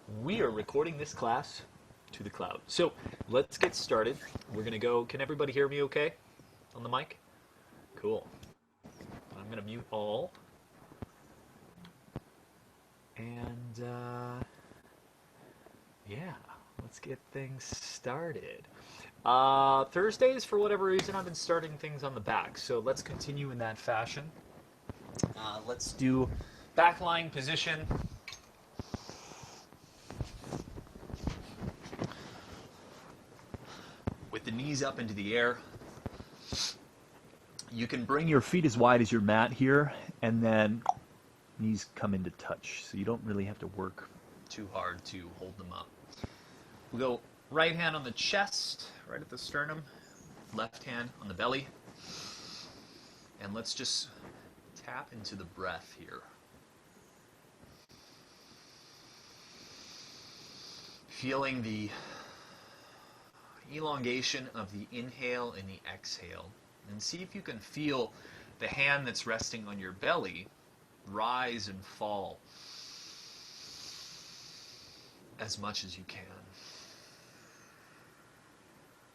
We are recording this class to the cloud. So let's get started. We're going to go. Can everybody hear me okay on the mic? Cool. I'm going to mute all. And yeah, let's get things started. Thursdays, for whatever reason, I've been starting things on the back. So let's continue in that fashion. Let's do back lying position. With the knees up into the air. You can bring your feet as wide as your mat here, and then knees come into touch. So you don't really have to work too hard to hold them up. We'll go right hand on the chest, right at the sternum, left hand on the belly. And let's just tap into the breath here. Feeling the elongation of the inhale and the exhale. And see if you can feel the hand that's resting on your belly rise and fall as much as you can.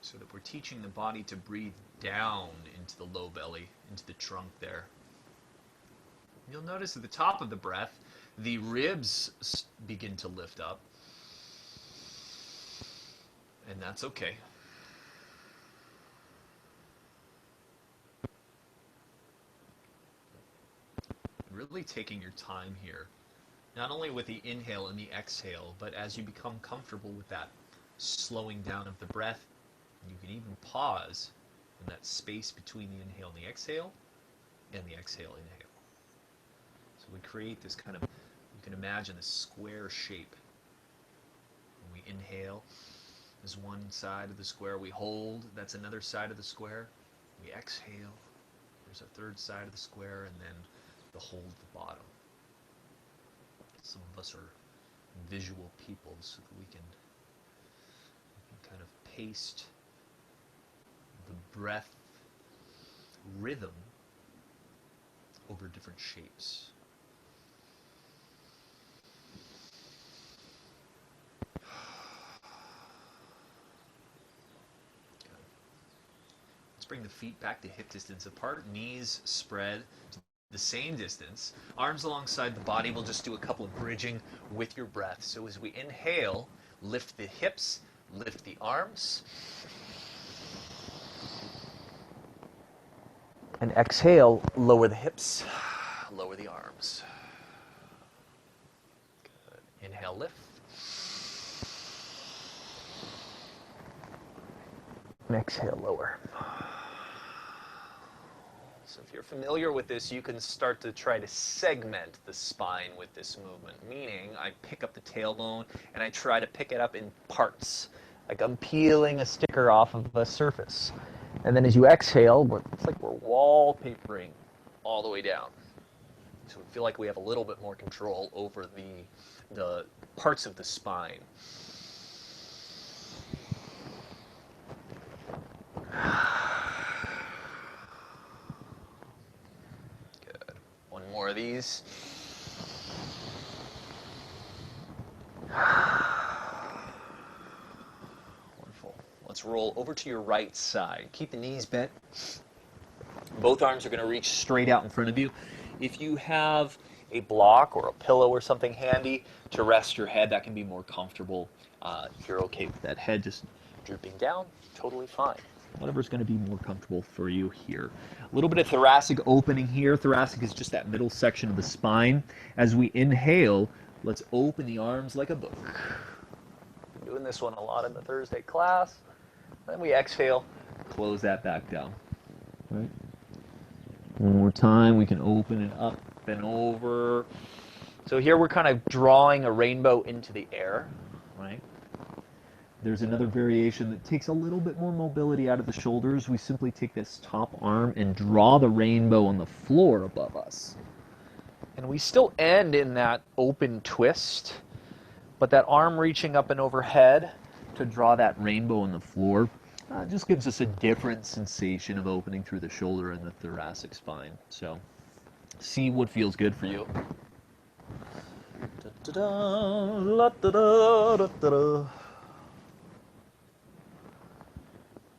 So that we're teaching the body to breathe down into the low belly, into the trunk there. You'll notice at the top of the breath, the ribs begin to lift up. And that's okay. Really taking your time here, not only with the inhale and the exhale, but as you become comfortable with that slowing down of the breath, you can even pause in that space between the inhale and the exhale, and the exhale, inhale. So we create this kind of, you can imagine this square shape. When we inhale, there's one side of the square. We hold, that's another side of the square. We exhale, there's a third side of the square, and then the hold at the bottom. Some of us are visual people, so that we can kind of paste the breath rhythm over different shapes. Bring the feet back to hip distance apart, knees spread to the same distance, arms alongside the body. We'll just do a couple of bridging with your breath. So as we inhale, lift the hips, lift the arms. And exhale, lower the hips, lower the arms. Good. Inhale, lift. And exhale, lower. So if you're familiar with this, you can start to try to segment the spine with this movement, meaning I pick up the tailbone and I try to pick it up in parts, like I'm peeling a sticker off of a surface. And then as you exhale, it's like we're wallpapering all the way down. So we feel like we have a little bit more control over the parts of the spine. More of these. Wonderful. Let's roll over to your right side. Keep the knees bent. Both arms are going to reach straight out in front of you. If you have a block or a pillow or something handy to rest your head, that can be more comfortable. If you're okay with that head just drooping down, totally fine. Whatever's going to be more comfortable for you here. A little bit of thoracic opening here. Thoracic is just that middle section of the spine. As we inhale, let's open the arms like a book. I'm doing this one a lot in the Thursday class. Then we exhale, close that back down. Right? One more time, we can open it up and over. So here we're kind of drawing a rainbow into the air, right? There's another variation that takes a little bit more mobility out of the shoulders. We simply take this top arm and draw the rainbow on the floor above us. And we still end in that open twist, but that arm reaching up and overhead to draw that rainbow on the floor just gives us a different sensation of opening through the shoulder and the thoracic spine. So see what feels good for you.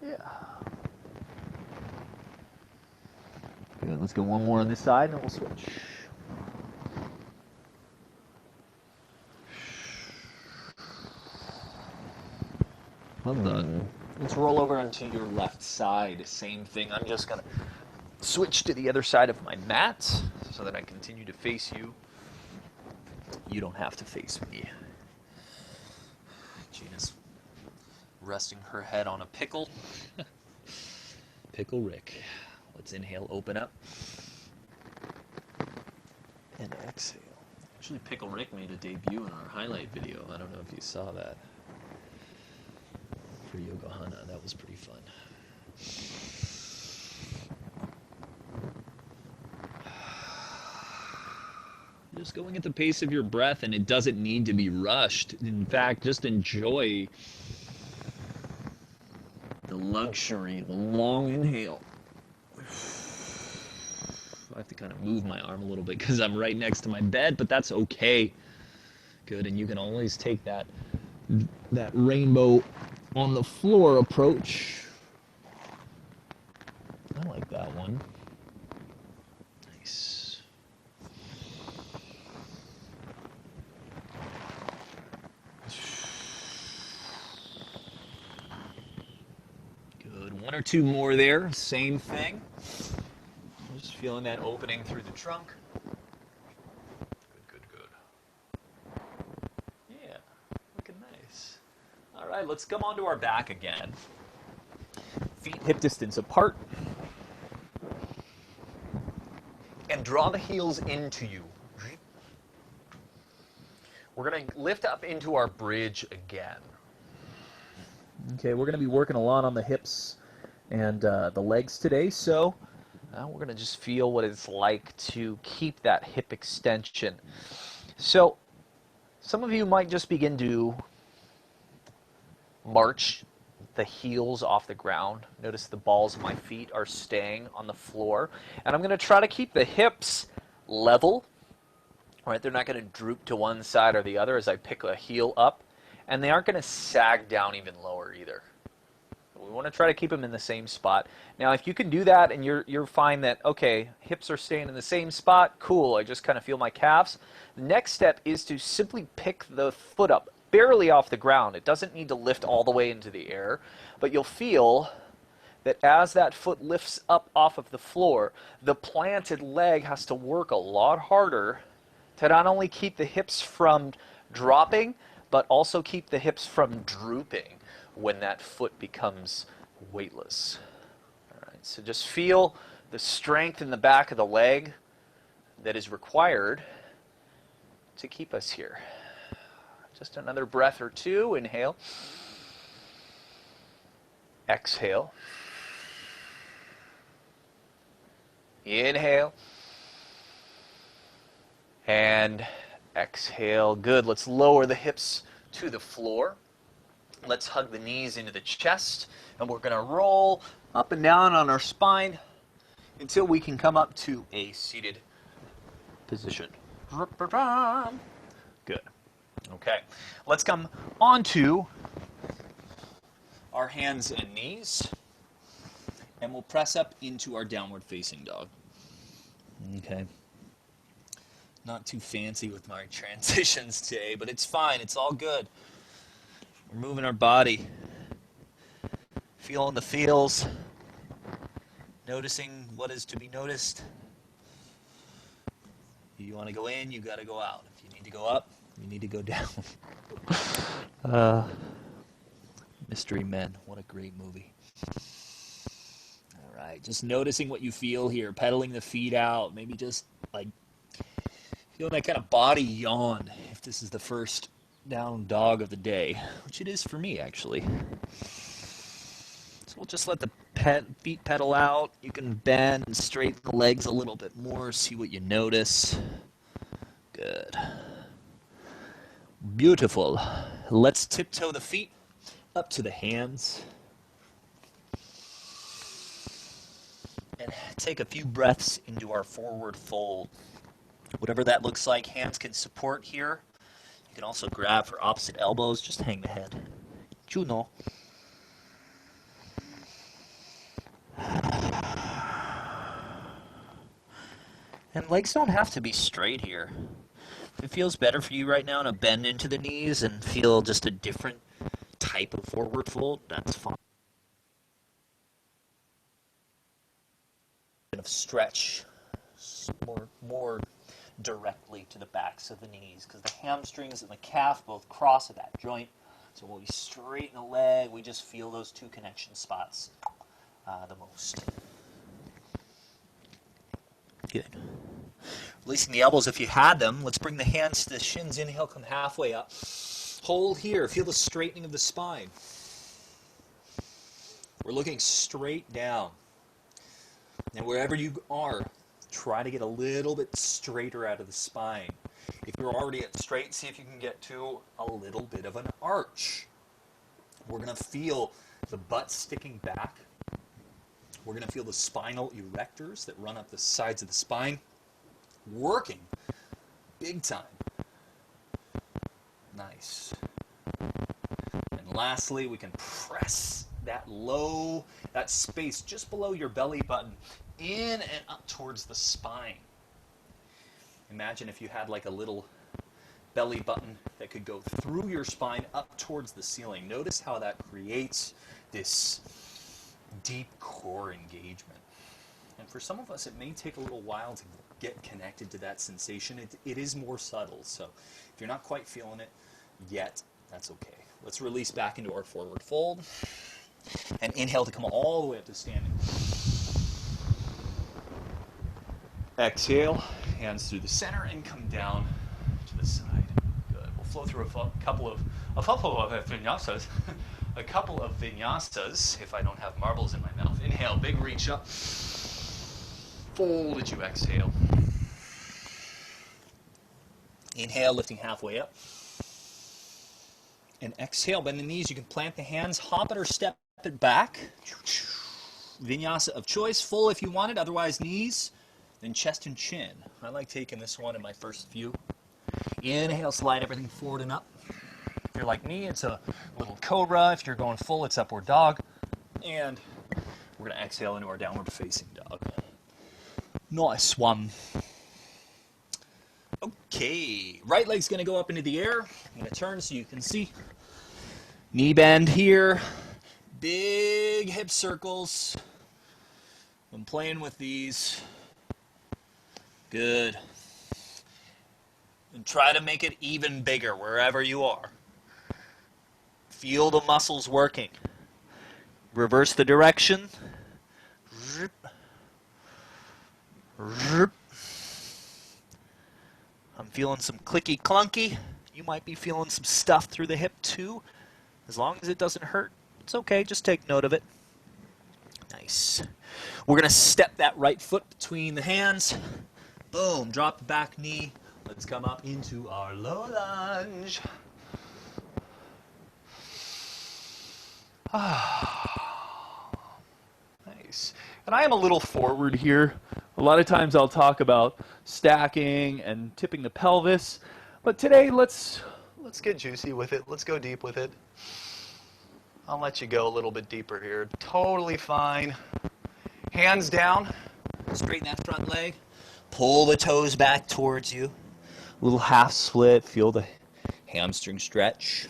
Yeah. Good. Let's go one more on this side, and then we'll switch. Well done. Let's roll over onto your left side. Same thing. I'm just going to switch to the other side of my mat so that I continue to face you. You don't have to face me. Gina's resting her head on a pickle. Pickle Rick. Let's inhale, open up. And exhale. Actually, Pickle Rick made a debut in our highlight video. I don't know if you saw that. For Yokohana, that was pretty fun. Just going at the pace of your breath, and it doesn't need to be rushed. In fact, just enjoy the luxury, the long inhale. I have to kind of move my arm a little bit because I'm right next to my bed, but that's okay. Good, and you can always take that rainbow on the floor approach. I like that one. Nice. Good. One or two more there. Same thing. Just feeling that opening through the trunk. Good, good, good. Yeah. Looking nice. All right, let's come onto our back again. Feet hip distance apart. And draw the heels into you. We're going to lift up into our bridge again. Okay, we're going to be working a lot on the hips and the legs today, so we're going to just feel what it's like to keep that hip extension. So some of you might just begin to march the heels off the ground. Notice the balls of my feet are staying on the floor. And I'm going to try to keep the hips level. All right, they're not going to droop to one side or the other as I pick a heel up. And they aren't going to sag down even lower either. We want to try to keep them in the same spot. Now, if you can do that and you're fine that, okay, hips are staying in the same spot, cool, I just kind of feel my calves. The next step is to simply pick the foot up barely off the ground. It doesn't need to lift all the way into the air, but you'll feel that as that foot lifts up off of the floor, the planted leg has to work a lot harder to not only keep the hips from dropping, but also keep the hips from drooping when that foot becomes weightless. All right, so just feel the strength in the back of the leg that is required to keep us here. Just another breath or two. Inhale. Exhale. Inhale. And exhale. Good. Let's lower the hips to the floor. Let's hug the knees into the chest. And we're going to roll up and down on our spine until we can come up to a seated position. Good. Okay, let's come onto our hands and knees, and we'll press up into our downward facing dog. Okay. Not too fancy with my transitions today, but it's fine. It's all good. We're moving our body, feeling the feels, noticing what is to be noticed. If you want to go in, you got to go out. If you need to go up, you need to go down. Mystery Men. What a great movie. All right, just noticing what you feel here, pedaling the feet out, maybe just like feeling that kind of body yawn if this is the first down dog of the day, which it is for me actually. So we'll just let the feet pedal out. You can bend and straighten the legs a little bit more, see what you notice. Good. Beautiful. Let's tiptoe the feet up to the hands. And take a few breaths into our forward fold. Whatever that looks like, hands can support here. You can also grab for opposite elbows, just hang the head. You know. And legs don't have to be straight here. If it feels better for you right now to bend into the knees and feel just a different type of forward fold, that's fine. Of stretch more directly to the backs of the knees, because the hamstrings and the calf both cross at that joint. So when we straighten the leg, we just feel those two connection spots the most. Good. Releasing the elbows if you had them. Let's bring the hands to the shins. Inhale, come halfway up. Hold here. Feel the straightening of the spine. We're looking straight down. And wherever you are, try to get a little bit straighter out of the spine. If you're already at straight, see if you can get to a little bit of an arch. We're going to feel the butt sticking back. We're going to feel the spinal erectors that run up the sides of the spine working big time. Nice. And lastly, we can press that space just below your belly button in and up towards the spine. Imagine if you had like a little belly button that could go through your spine up towards the ceiling. Notice how that creates this deep core engagement. And for some of us, it may take a little while to get connected to that sensation. It is more subtle, so if you're not quite feeling it yet, that's okay. Let's release back into our forward fold. And inhale to come all the way up to standing. Exhale, hands through the center and come down to the side. Good. We'll flow through a couple of vinyasas. A couple of vinyasas, if I don't have marbles in my mouth. Inhale, big reach up. Fold as you exhale. Inhale, lifting halfway up. And exhale, bend the knees. You can plant the hands, hop it or step it back. Vinyasa of choice, full if you want it, otherwise knees, then chest and chin. I like taking this one in my first few. Inhale, slide everything forward and up. If you're like me, it's a little cobra. If you're going full, it's upward dog. And we're going to exhale into our downward facing dog. Nice one. Okay, right leg's going to go up into the air. I'm going to turn so you can see. Knee bend here. Big hip circles. I'm playing with these. Good. And try to make it even bigger wherever you are. Feel the muscles working. Reverse the direction. Zip. Zip. I'm feeling some clicky clunky. You might be feeling some stuff through the hip too. As long as it doesn't hurt, it's okay. Just take note of it. Nice. We're going to step that right foot between the hands. Boom. Drop the back knee. Let's come up into our low lunge. Nice. And I am a little forward here. A lot of times I'll talk about stacking and tipping the pelvis, but today let's get juicy with it. Let's go deep with it. I'll let you go a little bit deeper here. Totally fine. Hands down. Straighten that front leg. Pull the toes back towards you. A little half split. Feel the hamstring stretch.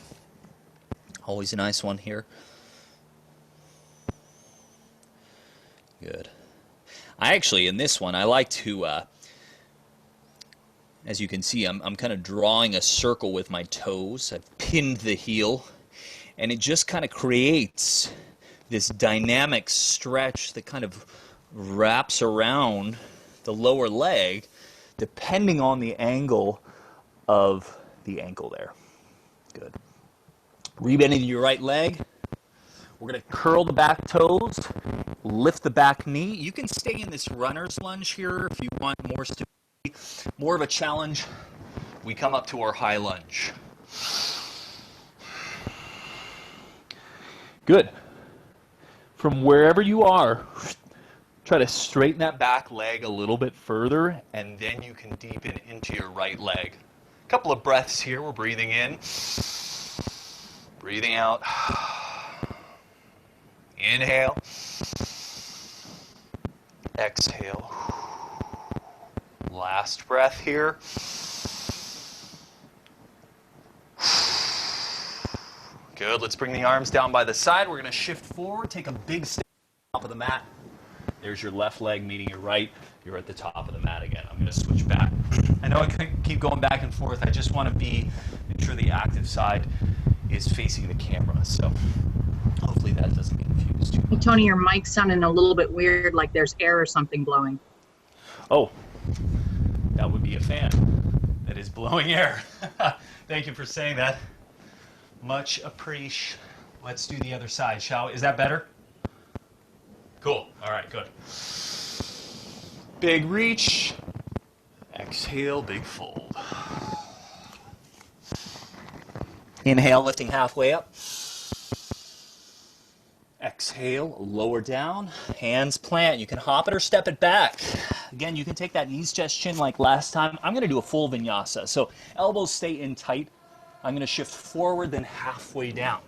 Always a nice one here. Good. I actually, in this one, I like to, as you can see, I'm kind of drawing a circle with my toes. I've pinned the heel, and it just kind of creates this dynamic stretch that kind of wraps around the lower leg, depending on the angle of the ankle there. Good. Rebending your right leg. We're going to curl the back toes, lift the back knee. You can stay in this runner's lunge here if you want more stability, more of a challenge. We come up to our high lunge. Good. From wherever you are, try to straighten that back leg a little bit further, and then you can deepen into your right leg. Couple of breaths here. We're breathing in, breathing out. Inhale. Exhale. Last breath here. Good. Let's bring the arms down by the side. We're going to shift forward. Take a big step top of the mat. There's your left leg meeting your right. You're at the top of the mat again. I'm going to switch back. I know I can keep going back and forth. I just want to make sure the active side is facing the camera. So hopefully that doesn't confuse you. Hey, Tony, your mic's sounding a little bit weird, like there's air or something blowing. Oh, that would be a fan that is blowing air. Thank you for saying that. Much appreciated. Let's do the other side, shall we? Is that better? Cool. All right, good. Big reach. Exhale, big fold. Inhale, lifting halfway up. Exhale, lower down. Hands plant. You can hop it or step it back. Again, you can take that knee stretch chin like last time. I'm going to do a full vinyasa. So elbows stay in tight. I'm going to shift forward, then halfway down.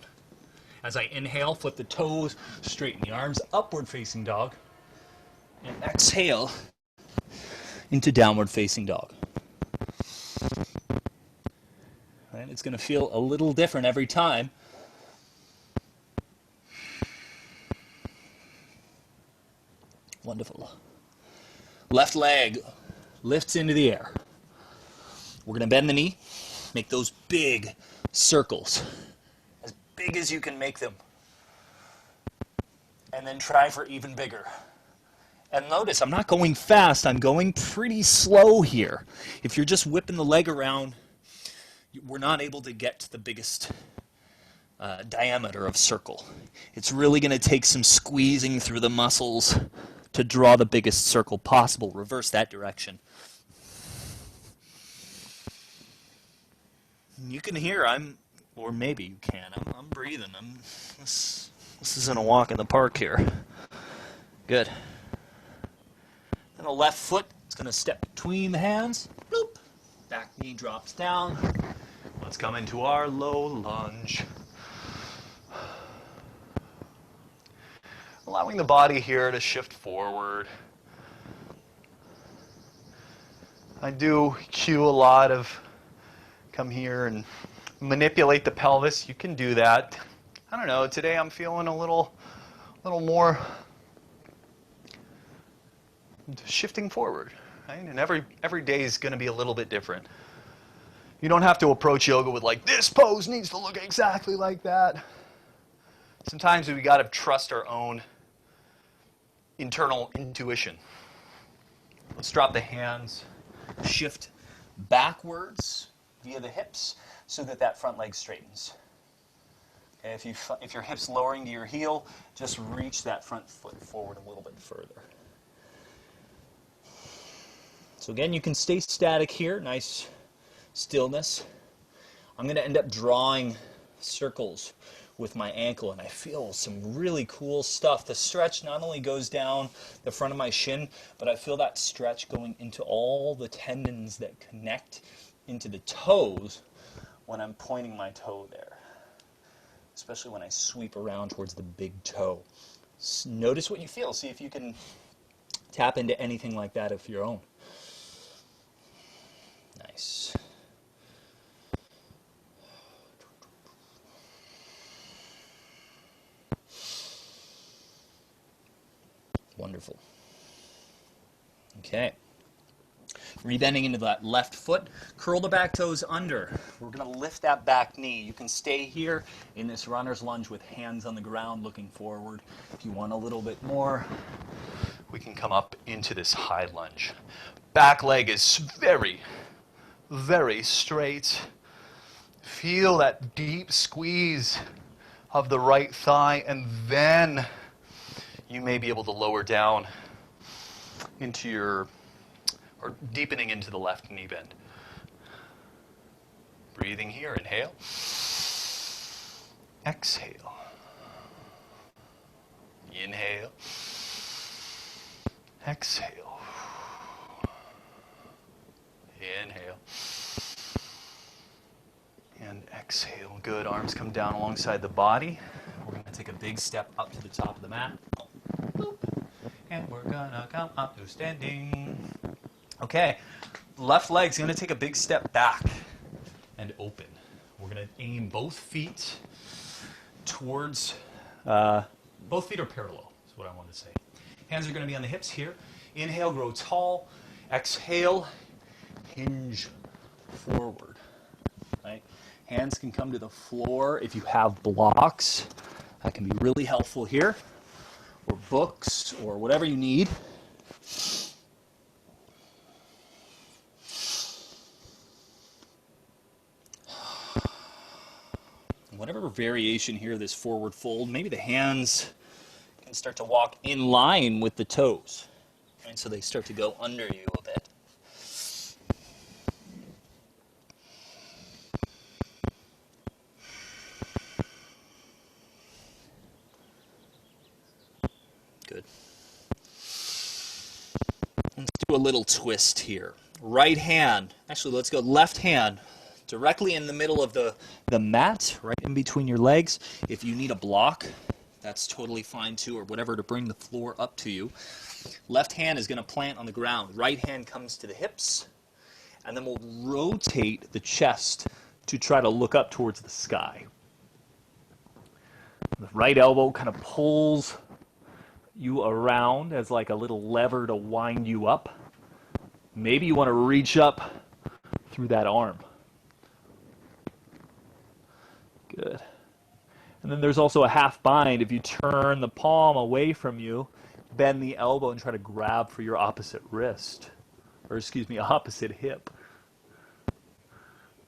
As I inhale, flip the toes, straighten the arms, upward facing dog. And exhale into downward facing dog. And it's going to feel a little different every time. Wonderful. Left leg lifts into the air. We're going to bend the knee, make those big circles, as big as you can make them. And then try for even bigger. And notice, I'm not going fast, I'm going pretty slow here. If you're just whipping the leg around, we're not able to get to the biggest diameter of circle. It's really going to take some squeezing through the muscles to draw the biggest circle possible. Reverse that direction. You can hear or maybe you can. I'm breathing. This isn't a walk in the park here. Good. Then the left foot is going to step between the hands. Bloop. Back knee drops down. Let's come into our low lunge. Allowing the body here to shift forward. I do cue a lot of come here and manipulate the pelvis. You can do that. I don't know, today I'm feeling a little more shifting forward. Right? And every day is going to be a little bit different. You don't have to approach yoga with like, this pose needs to look exactly like that. Sometimes we got to trust our own internal intuition. Let's drop the hands, shift backwards via the hips so that front leg straightens. Okay, if your hip's lowering to your heel, just reach that front foot forward a little bit further. So again, you can stay static here, nice stillness. I'm going to end up drawing circles with my ankle, and I feel some really cool stuff. The stretch not only goes down the front of my shin, but I feel that stretch going into all the tendons that connect into the toes when I'm pointing my toe there, especially when I sweep around towards the big toe. Notice what you feel. See if you can tap into anything like that of your own. Nice. Wonderful. Okay. Rebending into that left foot. Curl the back toes under. We're going to lift that back knee. You can stay here in this runner's lunge with hands on the ground looking forward. If you want a little bit more, we can come up into this high lunge. Back leg is very, very straight. Feel that deep squeeze of the right thigh, and then you may be able to lower down into or deepening into the left knee bend. Breathing here, inhale. Exhale. Inhale. Exhale. Inhale. And exhale. Good. Arms come down alongside the body. We're going to take a big step up to the top of the mat. Boop. And we're going to come up to standing. Okay. Left leg's going to take a big step back and open. We're going to aim both feet towards, both feet are parallel, is what I want to say. Hands are going to be on the hips here. Inhale, grow tall. Exhale, hinge forward. Right? Hands can come to the floor if you have blocks. That can be really helpful here. Or books, or whatever you need. Whatever variation here, this forward fold, maybe the hands can start to walk in line with the toes. Right? So they start to go under you a bit. Good. Let's do a little twist here. Right hand, actually let's go left hand directly in the middle of the mat, right in between your legs. If you need a block, that's totally fine too, or whatever to bring the floor up to you. Left hand is going to plant on the ground. Right hand comes to the hips, and then we'll rotate the chest to try to look up towards the sky. The right elbow kind of pulls you around as like a little lever to wind you up. Maybe you want to reach up through that arm. Good. And then there's also a half bind. If you turn the palm away from you, bend the elbow and try to grab for your opposite wrist. Or excuse me, opposite hip.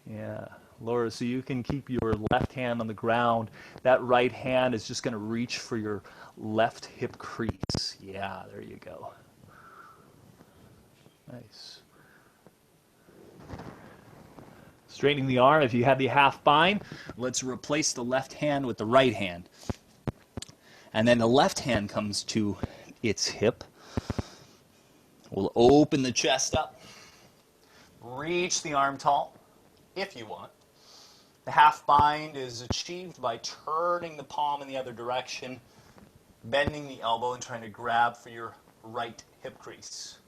Yeah. Laura, so you can keep your left hand on the ground. That right hand is just going to reach for your left hip crease. Yeah, there you go. Nice. Straightening the arm. If you have the half bind, let's replace the left hand with the right hand. And then the left hand comes to its hip. We'll open the chest up. Reach the arm tall, if you want. The half bind is achieved by turning the palm in the other direction, bending the elbow and trying to grab for your right hip crease.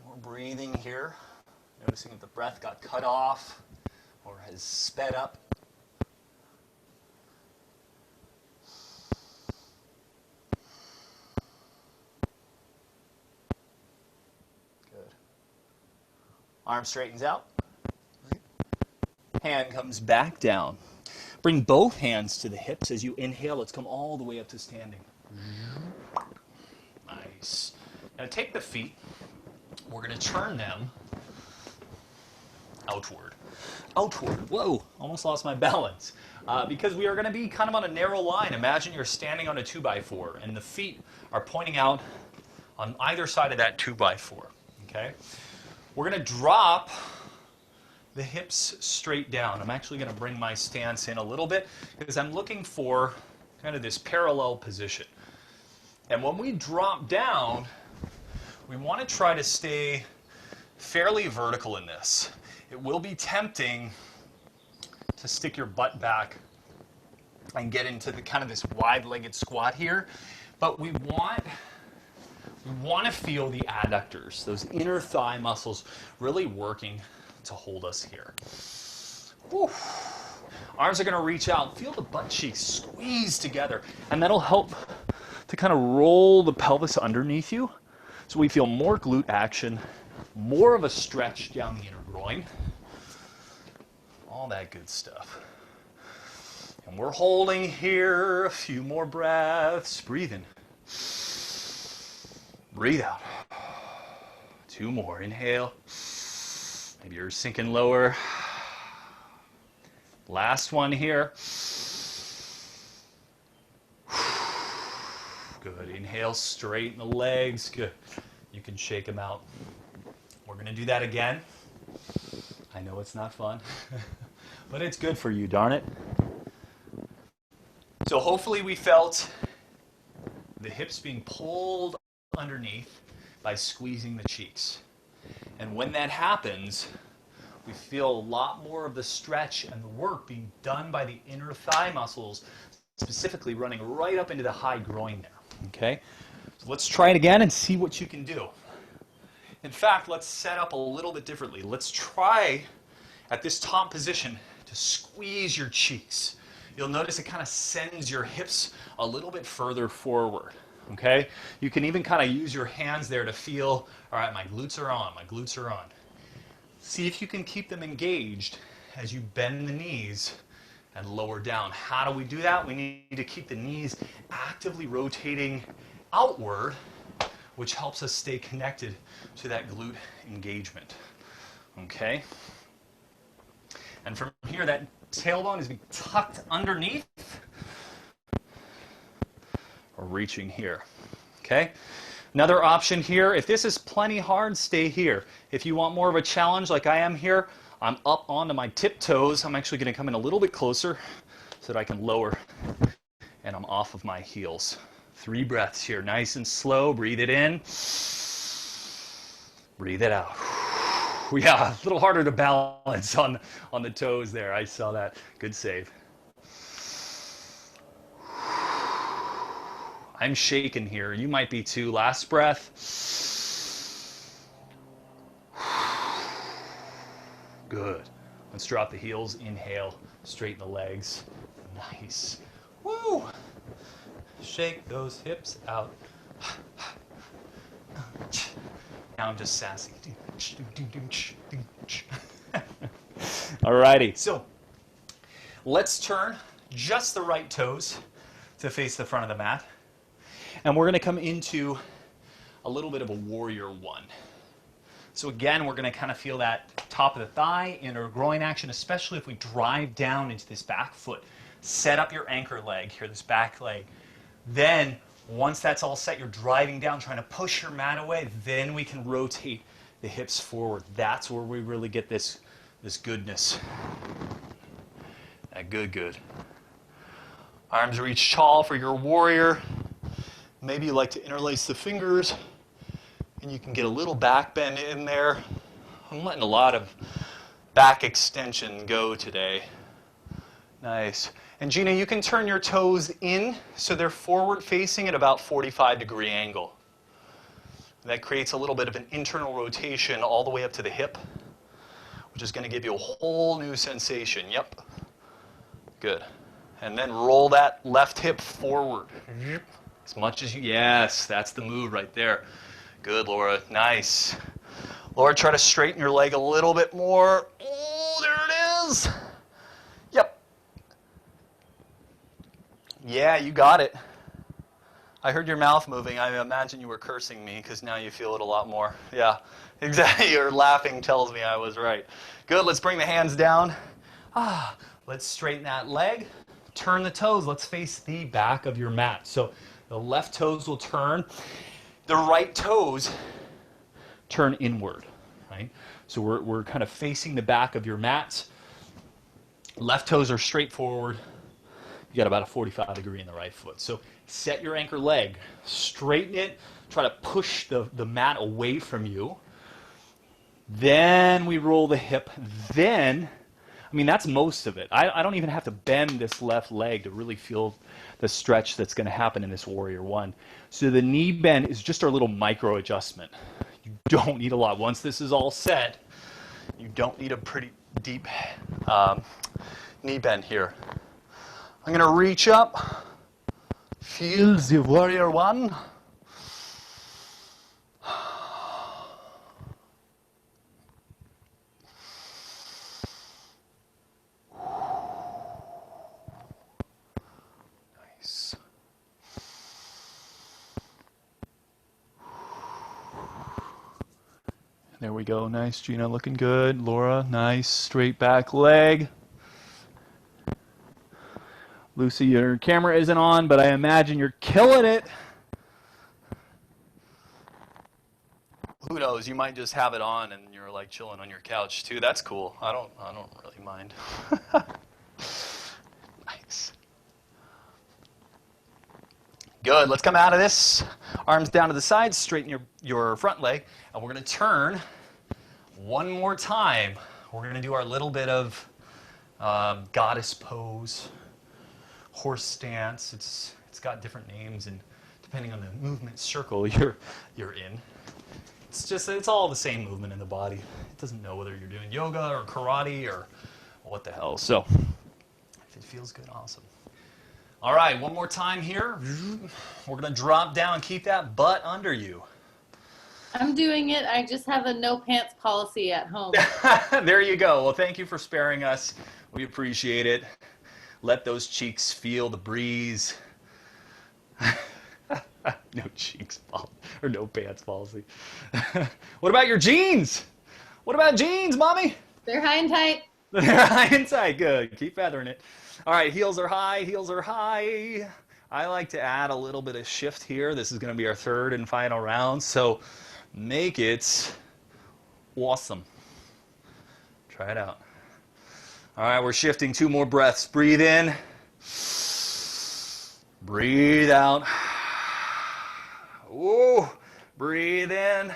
We're breathing here, noticing if the breath got cut off or has sped up. Good. Arm straightens out. Hand comes back down. Bring both hands to the hips as you inhale. Let's come all the way up to standing. Nice. Now take the feet. We're going to turn them outward. Outward. Whoa, almost lost my balance. Because we are going to be kind of on a narrow line. Imagine you're standing on a 2x4 and the feet are pointing out on either side of that 2x4. Okay? We're going to drop the hips straight down. I'm actually going to bring my stance in a little bit because I'm looking for kind of this parallel position. And when we drop down, we want to try to stay fairly vertical in this. It will be tempting to stick your butt back and get into the kind of this wide-legged squat here, but we want to feel the adductors, those inner thigh muscles really working to hold us here. Whew. Arms are going to reach out. Feel the butt cheeks squeeze together, and that'll help to kind of roll the pelvis underneath you. So we feel more glute action, more of a stretch down the inner groin, all that good stuff. And we're holding here, a few more breaths, breathe in. Breathe out. 2 more, inhale. Maybe you're sinking lower. Last one here. Good. Inhale, straighten the legs. Good. You can shake them out. We're going to do that again. I know it's not fun, but it's good for you, darn it. So hopefully we felt the hips being pulled underneath, by squeezing the cheeks. And when that happens, we feel a lot more of the stretch and the work being done by the inner thigh muscles, specifically running right up into the high groin there. Okay? So let's try it again and see what you can do. In fact, let's set up a little bit differently. Let's try at this top position to squeeze your cheeks. You'll notice it kind of sends your hips a little bit further forward. Okay? You can even kind of use your hands there to feel, all right, my glutes are on, my glutes are on. See if you can keep them engaged as you bend the knees and lower down. How do we do that? We need to keep the knees actively rotating outward, which helps us stay connected to that glute engagement. Okay? And from here, that tailbone is being tucked underneath or reaching here. Okay? Another option here, if this is plenty hard, stay here. If you want more of a challenge like I am here, I'm up onto my tiptoes. I'm actually going to come in a little bit closer so that I can lower, and I'm off of my heels. 3 breaths here, nice and slow. Breathe it in. Breathe it out. Yeah, a little harder to balance on the toes there. I saw that. Good save. I'm shaking here. You might be too. Last breath. Good. Let's drop the heels. Inhale. Straighten the legs. Nice. Woo! Shake those hips out. Now I'm just sassy. Alrighty. So let's turn just the right toes to face the front of the mat. And we're going to come into a little bit of a warrior one. So again, we're going to kind of feel that top of the thigh, inner groin action, especially if we drive down into this back foot. Set up your anchor leg here, this back leg. Then, once that's all set, you're driving down, trying to push your mat away, then we can rotate the hips forward. That's where we really get this goodness. That good. Arms reach tall for your warrior. Maybe you like to interlace the fingers, and you can get a little back bend in there. I'm letting a lot of back extension go today. Nice. And Gina, you can turn your toes in so they're forward facing at about 45-degree angle. That creates a little bit of an internal rotation all the way up to the hip, which is going to give you a whole new sensation. Yep. Good. And then roll that left hip forward. As much as you, yes, that's the move right there. Good, Laura, nice. Laura, try to straighten your leg a little bit more. Oh, there it is. Yep. Yeah, you got it. I heard your mouth moving. I imagine you were cursing me because now you feel it a lot more. Yeah, exactly. Your laughing tells me I was right. Good, let's bring the hands down. Let's straighten that leg. Turn the toes. Let's face the back of your mat. So the left toes will turn. The right toes turn inward, right? So we're kind of facing the back of your mats. Left toes are straight forward. You got about a 45-degree in the right foot. So set your anchor leg. Straighten it. Try to push the mat away from you. Then we roll the hip. Then, I mean, that's most of it. I don't even have to bend this left leg to really feel the stretch that's going to happen in this warrior one. So the knee bend is just our little micro adjustment. You don't need a lot. Once this is all set, you don't need a pretty deep knee bend here. I'm going to reach up. Feel the warrior one. Nice. There we go. Nice, Gina, looking good. Laura, nice, straight back leg. Lucy, your camera isn't on, but I imagine you're killing it. Who knows? You might just have it on and you're like chilling on your couch too. That's cool. I don't really mind. Nice. Good. Let's come out of this Arms down to the sides, straighten your front leg, and we're going to turn one more time. We're going to do our little bit of goddess pose, horse stance. It's got different names, and depending on the movement circle you're in, it's all the same movement in the body. It doesn't know whether you're doing yoga or karate or what the hell. So if it feels good, awesome. All right, one more time here. We're going to drop down, keep that butt under you. I'm doing it. I just have a no pants policy at home. There you go. Well, thank you for sparing us. We appreciate it. Let those cheeks feel the breeze. No cheeks or no pants policy. What about your jeans? What about jeans, mommy? They're high and tight. They're high and tight. Good. Keep feathering it. All right, heels are high. Heels are high. I like to add a little bit of shift here. This is going to be our third and final round, so make it awesome. Try it out. All right, we're shifting 2 more breaths. Breathe in. Breathe out. Ooh, breathe in.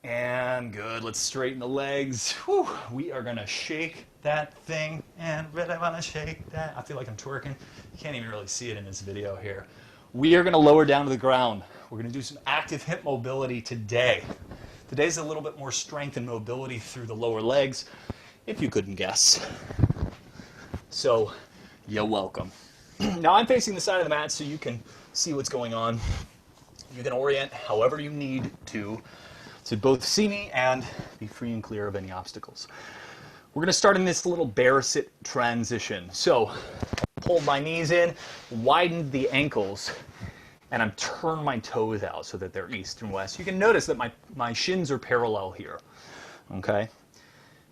And good. Let's straighten the legs. Whew. We are going to shake that thing and really want to shake that. I feel like I'm twerking. You can't even really see it in this video here. We are going to lower down to the ground. We're going to do some active hip mobility today. Today's a little bit more strength and mobility through the lower legs, if you couldn't guess. So, you're welcome. Now I'm facing the side of the mat so you can see what's going on. You can orient however you need to both see me and be free and clear of any obstacles. We're going to start in this little bear sit transition. So, pulled my knees in, widened the ankles, and I'm turned my toes out so that they're east and west. You can notice that my shins are parallel here. Okay?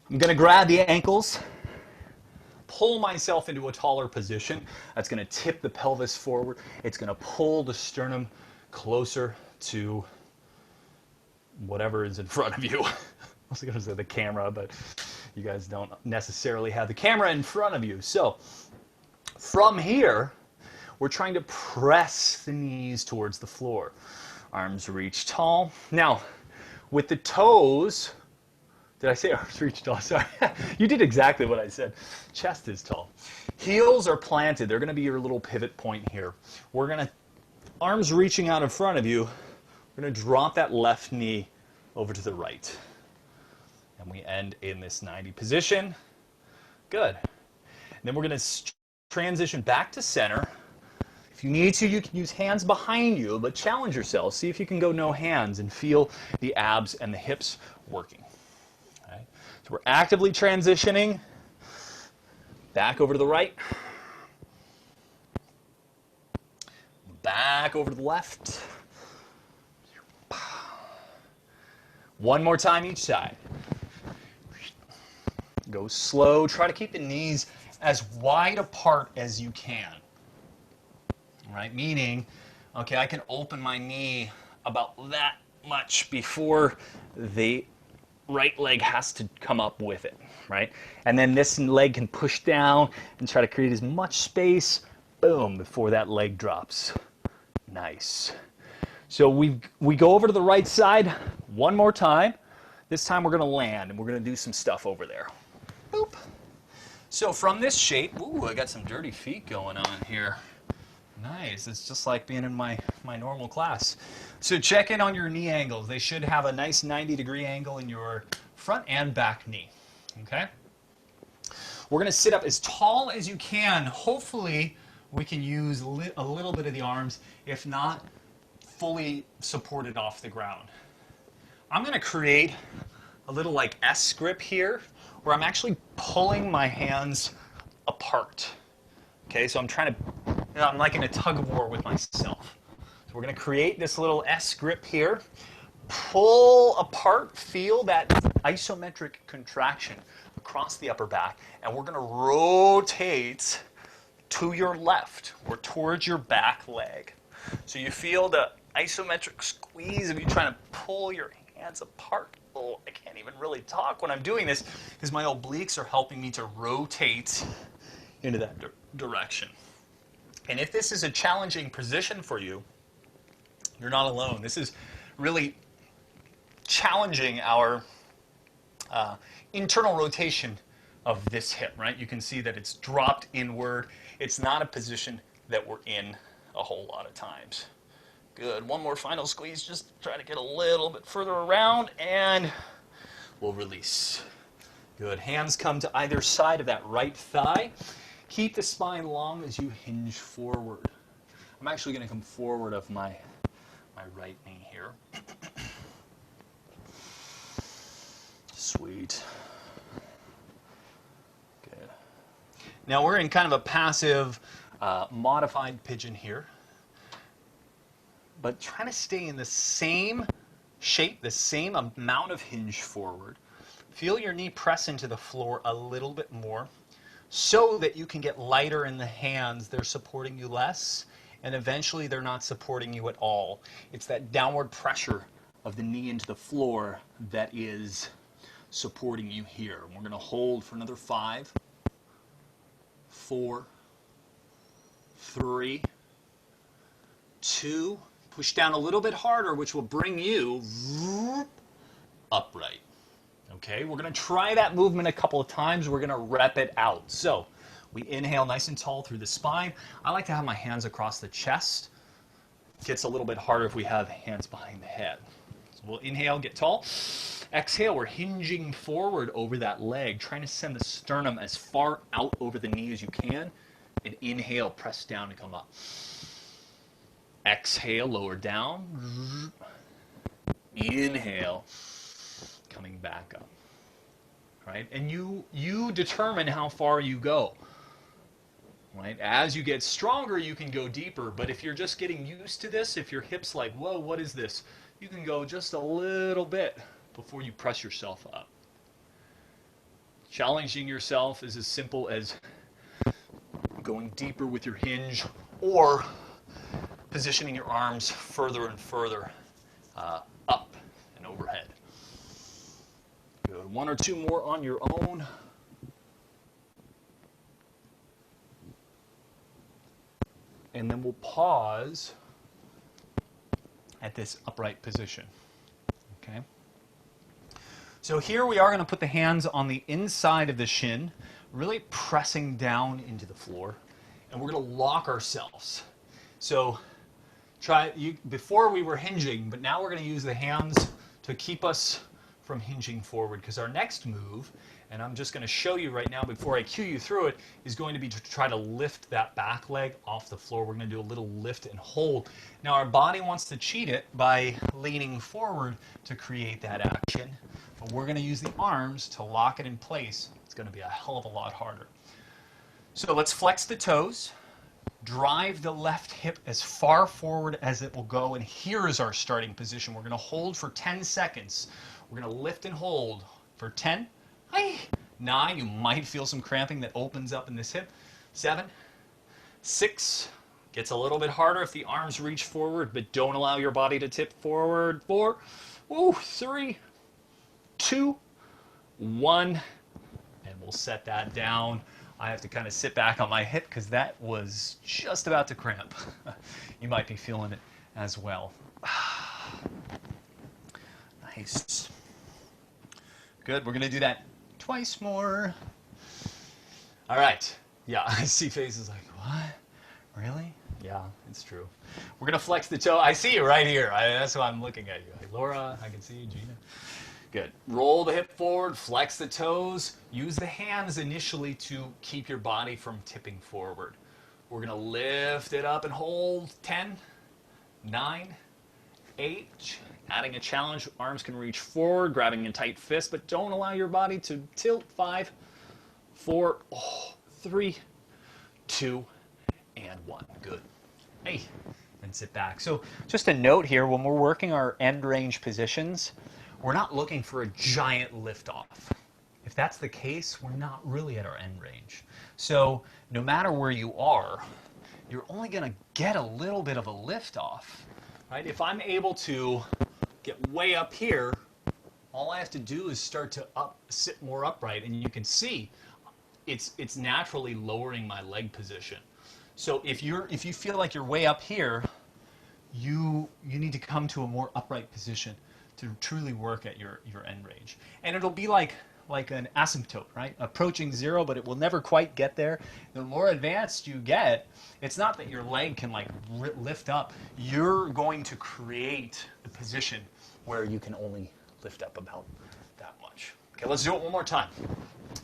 I'm going to grab the ankles, pull myself into a taller position. That's going to tip the pelvis forward. It's going to pull the sternum closer to whatever is in front of you. I was going to say the camera, but you guys don't necessarily have the camera in front of you. So from here, we're trying to press the knees towards the floor. Arms reach tall. Now, with the toes, did I say arms reach tall? Sorry. You did exactly what I said. Chest is tall. Heels are planted. They're going to be your little pivot point here. We're going to, arms reaching out in front of you, we're going to drop that left knee over to the right. And we end in this 90 position. Good. And then we're going to transition back to center. If you need to, you can use hands behind you, but challenge yourself. See if you can go no hands and feel the abs and the hips working. Okay. So we're actively transitioning back over to the right, back over to the left. One more time each side. Go slow. Try to keep the knees as wide apart as you can. All right, meaning, okay, I can open my knee about that much before the right leg has to come up with it, right? And then this leg can push down and try to create as much space, boom, before that leg drops. Nice. So we go over to the right side one more time. This time we're going to land and we're going to do some stuff over there. Boop. So from this shape, ooh, I got some dirty feet going on here. Nice. It's just like being in my normal class. So check in on your knee angles. They should have a nice 90-degree angle in your front and back knee. Okay? We're going to sit up as tall as you can. Hopefully we can use a little bit of the arms. If not, fully supported off the ground. I'm going to create a little like S grip here where I'm actually pulling my hands apart. Okay, so I'm trying to, I'm like in a tug of war with myself. So we're going to create this little S grip here. Pull apart, feel that isometric contraction across the upper back, and we're going to rotate to your left or towards your back leg. So you feel the isometric squeeze of you trying to pull your hands apart. Oh, I can't even really talk when I'm doing this because my obliques are helping me to rotate into that direction. And if this is a challenging position for you, You're not alone. This is really challenging our internal rotation of this hip, right? You can see that it's dropped inward. It's not a position that we're in a whole lot of times. Good. One more final squeeze. Just try to get a little bit further around, and we'll release. Good. Hands come to either side of that right thigh. Keep the spine long as you hinge forward. I'm actually going to come forward of my right knee here. Sweet. Good. Now we're in kind of a passive, modified pigeon here. But try to stay in the same shape, the same amount of hinge forward. Feel your knee press into the floor a little bit more so that you can get lighter in the hands. They're supporting you less, and eventually they're not supporting you at all. It's that downward pressure of the knee into the floor that is supporting you here. We're going to hold for another 5, 4, 3, 2. Push down a little bit harder, which will bring you upright. Okay, we're going to try that movement a couple of times. We're going to rep it out. So we inhale nice and tall through the spine. I like to have my hands across the chest. It gets a little bit harder if we have hands behind the head. So we'll inhale, get tall. Exhale, we're hinging forward over that leg, trying to send the sternum as far out over the knee as you can. And inhale, press down to come up. Exhale, lower down. Inhale, coming back up. Right? And you determine how far you go. Right? As you get stronger, you can go deeper. But if you're just getting used to this, if your hip's like, whoa, what is this? You can go just a little bit before you press yourself up. Challenging yourself is as simple as going deeper with your hinge or positioning your arms further and further up and overhead. Good. 1 or 2 more on your own. And then we'll pause at this upright position. Okay? So here we are going to put the hands on the inside of the shin, really pressing down into the floor. And we're going to lock ourselves. So before we were hinging, but now we're going to use the hands to keep us from hinging forward, because our next move, and I'm just going to show you right now before I cue you through it, is going to be to try to lift that back leg off the floor. We're going to do a little lift and hold. Now our body wants to cheat it by leaning forward to create that action, but we're going to use the arms to lock it in place. It's going to be a hell of a lot harder. So let's flex the toes. Drive the left hip as far forward as it will go, and here is our starting position. We're going to hold for 10 seconds. We're going to lift and hold for 10, 9, you might feel some cramping that opens up in this hip, 7, 6, gets a little bit harder if the arms reach forward, but don't allow your body to tip forward, 4, 3, 2, 1, and we'll set that down. I have to kind of sit back on my hip because that was just about to cramp. You might be feeling it as well. Nice. Good. We're going to do that twice more. All right. Yeah, I see faces like, what? Really? Yeah, it's true. We're going to flex the toe. I see you right here. That's why I'm looking at you. Like, Laura, I can see you. Gina. Good. Roll the hip forward, flex the toes. Use the hands initially to keep your body from tipping forward. We're going to lift it up and hold. 10, 9, 8. Adding a challenge. Arms can reach forward, grabbing in tight fists, but don't allow your body to tilt. 5, 4, 3, 2, and 1. Good. Hey, and sit back. So just a note here, when we're working our end range positions, we're not looking for a giant lift off. If that's the case, we're not really at our end range. So no matter where you are, you're only going to get a little bit of a lift off. Right? If I'm able to get way up here, all I have to do is start to sit more upright, and you can see it's naturally lowering my leg position. So if you feel like you're way up here, you need to come to a more upright position to truly work at your end range. And it'll be like an asymptote, right? Approaching zero, but it will never quite get there. The more advanced you get, it's not that your leg can like lift up. You're going to create the position where you can only lift up about that much. Okay, let's do it one more time.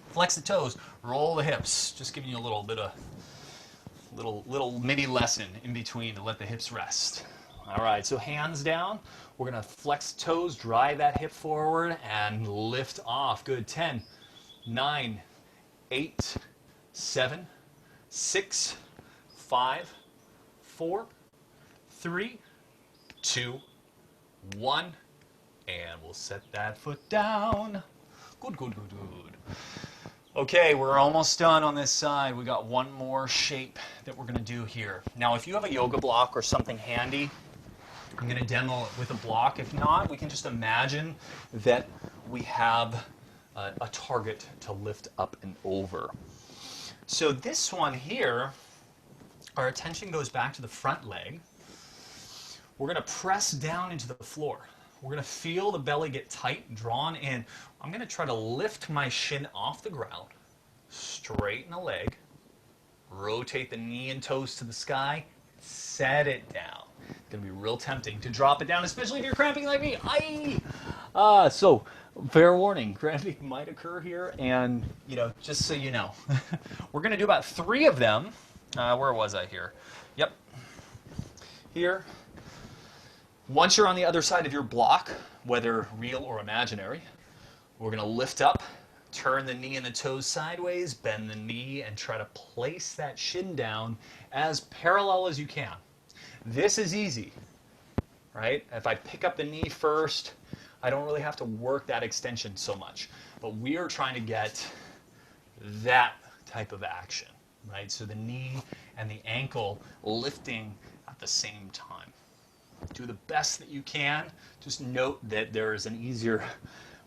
Flex the toes, roll the hips. Just giving you a little bit of little mini lesson in between to let the hips rest. All right, so hands down. We're going to flex toes, drive that hip forward, and lift off. Good. 10, 9, 8, 7, 6, 5, 4, 3, 2, 1. And we'll set that foot down. Good, good, good, good. Okay, we're almost done on this side. We got one more shape that we're going to do here. Now, if you have a yoga block or something handy, I'm going to demo it with a block. If not, we can just imagine that we have a target to lift up and over. So this one here, our attention goes back to the front leg. We're going to press down into the floor. We're going to feel the belly get tight, drawn in. I'm going to try to lift my shin off the ground, straighten the leg, rotate the knee and toes to the sky, set it down. It's going to be real tempting to drop it down, especially if you're cramping like me. Aye! So, fair warning, cramping might occur here, and, just so you know. We're going to do about 3 of them. Where was I here? Yep. Here. Once you're on the other side of your block, whether real or imaginary, we're going to lift up, turn the knee and the toes sideways, bend the knee, and try to place that shin down as parallel as you can. This is easy, right? If I pick up the knee first, I don't really have to work that extension so much. But we are trying to get that type of action, right? So the knee and the ankle lifting at the same time. Do the best that you can. Just note that there is an easier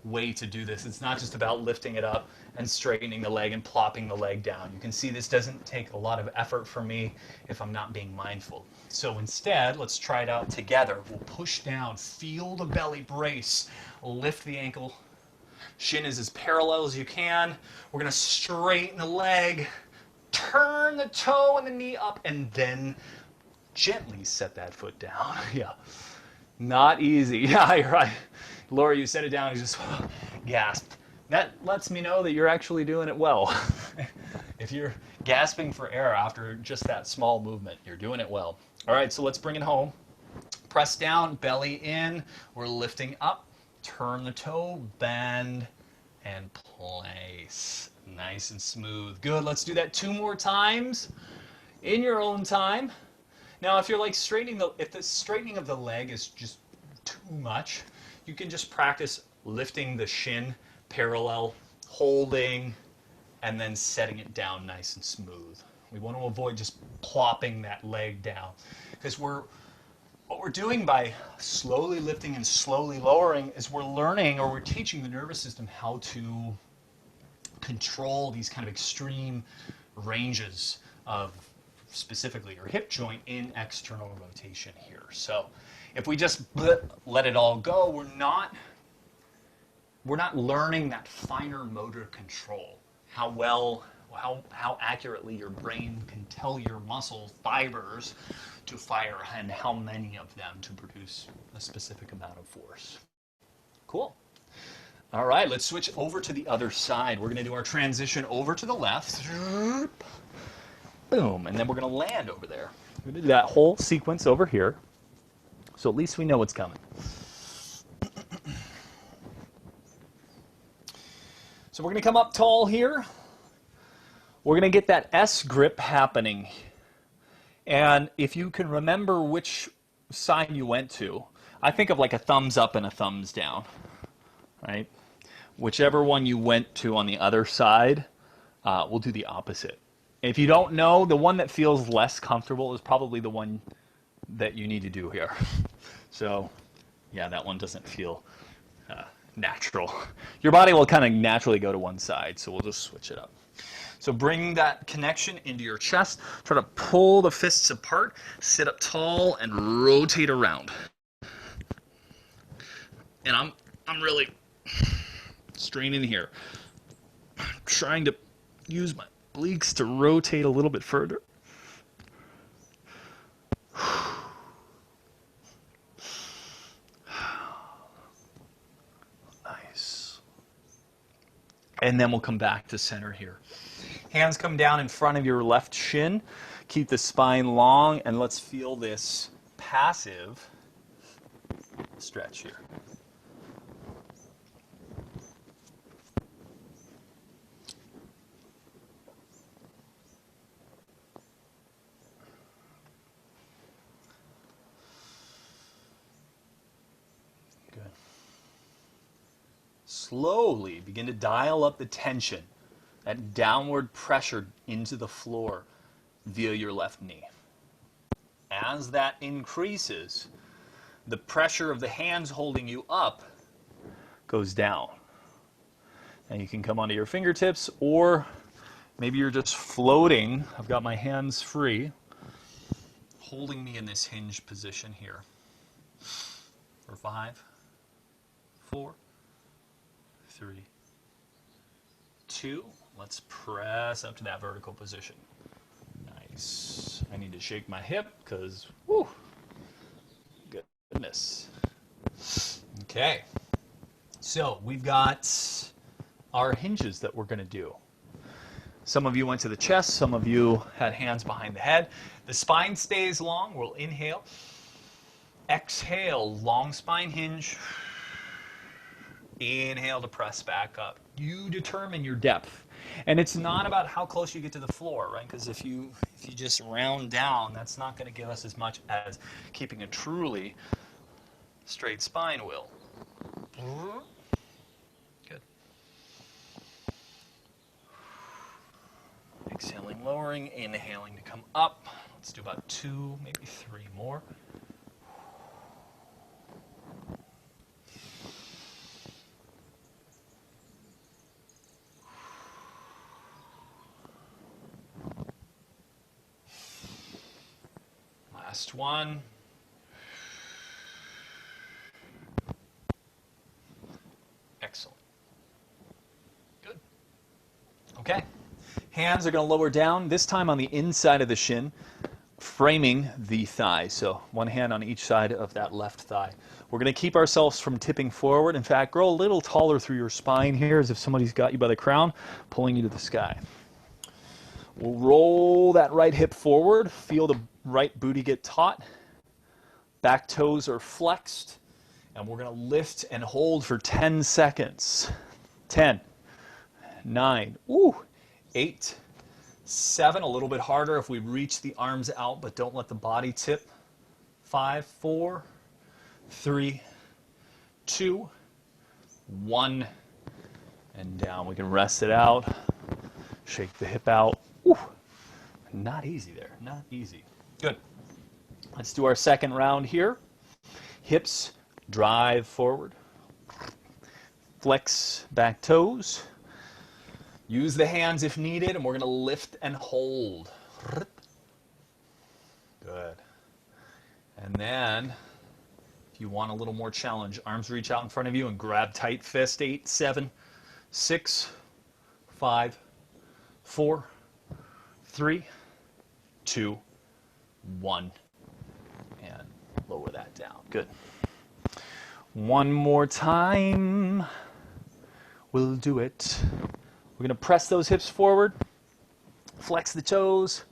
way to do this. It's not just about lifting it up and straightening the leg and plopping the leg down. You can see this doesn't take a lot of effort for me if I'm not being mindful. So instead, let's try it out together. We'll push down, feel the belly brace, lift the ankle. Shin is as parallel as you can. We're going to straighten the leg, turn the toe and the knee up, and then gently set that foot down. Yeah, not easy. Yeah, you're right. Laura, you set it down, you just gasped. That lets me know that you're actually doing it well. If you're gasping for air after just that small movement, you're doing it well. All right, so let's bring it home. Press down, belly in. We're lifting up. Turn the toe, bend, and place. Nice and smooth. Good, let's do that 2 more times in your own time. Now, if you're like if the straightening of the leg is just too much, you can just practice lifting the shin parallel, holding, and then setting it down nice and smooth. We want to avoid just plopping that leg down, because what we're doing by slowly lifting and slowly lowering is we're learning, or we're teaching the nervous system how to control these kind of extreme ranges of specifically your hip joint in external rotation here. So if we just let it all go, we're not learning that finer motor control, how accurately your brain can tell your muscle fibers to fire and how many of them to produce a specific amount of force. Cool. All right, let's switch over to the other side. We're going to do our transition over to the left. Boom, and then we're going to land over there. We're going to do that whole sequence over here, so at least we know what's coming. So we're going to come up tall here. We're going to get that S grip happening. And if you can remember which side you went to, I think of like a thumbs up and a thumbs down, right? Whichever one you went to on the other side, we'll do the opposite. If you don't know, the one that feels less comfortable is probably the one that you need to do here. So, yeah, that one doesn't feel natural. Your body will kind of naturally go to one side, so we'll just switch it up. So bring that connection into your chest. Try to pull the fists apart. Sit up tall and rotate around. And I'm really straining here. I'm trying to use my obliques to rotate a little bit further. Nice. And then we'll come back to center here. Hands come down in front of your left shin. Keep the spine long, and let's feel this passive stretch here. Good. Slowly begin to dial up the tension, that downward pressure into the floor via your left knee. As that increases, the pressure of the hands holding you up goes down. And you can come onto your fingertips, or maybe you're just floating. I've got my hands free, holding me in this hinge position here. For 5, 4, 3, 2. Let's press up to that vertical position. Nice. I need to shake my hip because, whoo, goodness. Okay. So we've got our hinges that we're going to do. Some of you went to the chest. Some of you had hands behind the head. The spine stays long. We'll inhale. Exhale, long spine hinge. Inhale to press back up. You determine your depth. And it's not about how close you get to the floor, right? Because if you just round down, that's not going to give us as much as keeping a truly straight spine will. Good. Exhaling, lowering, inhaling to come up. Let's do about 2, maybe 3 more. Last one. Excellent. Good. Okay. Hands are going to lower down, this time on the inside of the shin, framing the thigh. So one hand on each side of that left thigh. We're going to keep ourselves from tipping forward. In fact, grow a little taller through your spine here, as if somebody's got you by the crown, pulling you to the sky. We'll roll that right hip forward. Feel the right booty get taut. Back toes are flexed. And we're going to lift and hold for 10 seconds. 10, 9, 8, 7. A little bit harder if we reach the arms out, but don't let the body tip. 5, 4, 3, 2, 1. And down. We can rest it out. Shake the hip out. Not easy there. Not easy. Good. Let's do our second round here. Hips drive forward. Flex back toes. Use the hands if needed, and we're going to lift and hold. Good. And then, if you want a little more challenge, arms reach out in front of you and grab tight fist. 8, 7, 6, 5, 4, 3, 2, 1. And lower that down. Good. One more time. We'll do it. We're going to press those hips forward. Flex the toes.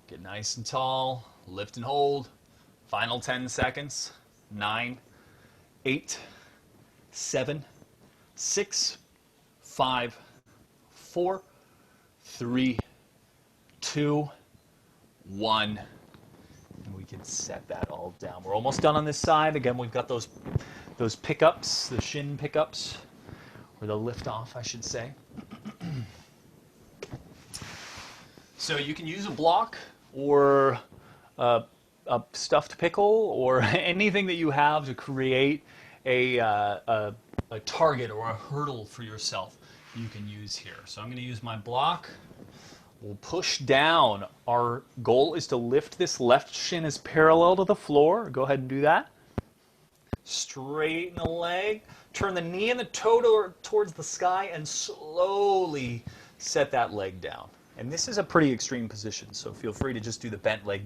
Get nice and tall. Lift and hold. Final 10 seconds. 9, 8, 7, 6, 5, 4, 3, 2, 1. And we can set that all down. We're almost done on this side. Again, we've got those pickups, the shin pickups, or the lift off, I should say. So you can use a block or a stuffed pickle or anything that you have to create a target or a hurdle for yourself. you can use here. So I'm going to use my block. We'll push down. Our goal is to lift this left shin as parallel to the floor. Go ahead and do that. Straighten the leg. Turn the knee and the toe towards the sky and slowly set that leg down. And this is a pretty extreme position, so feel free to just do the bent leg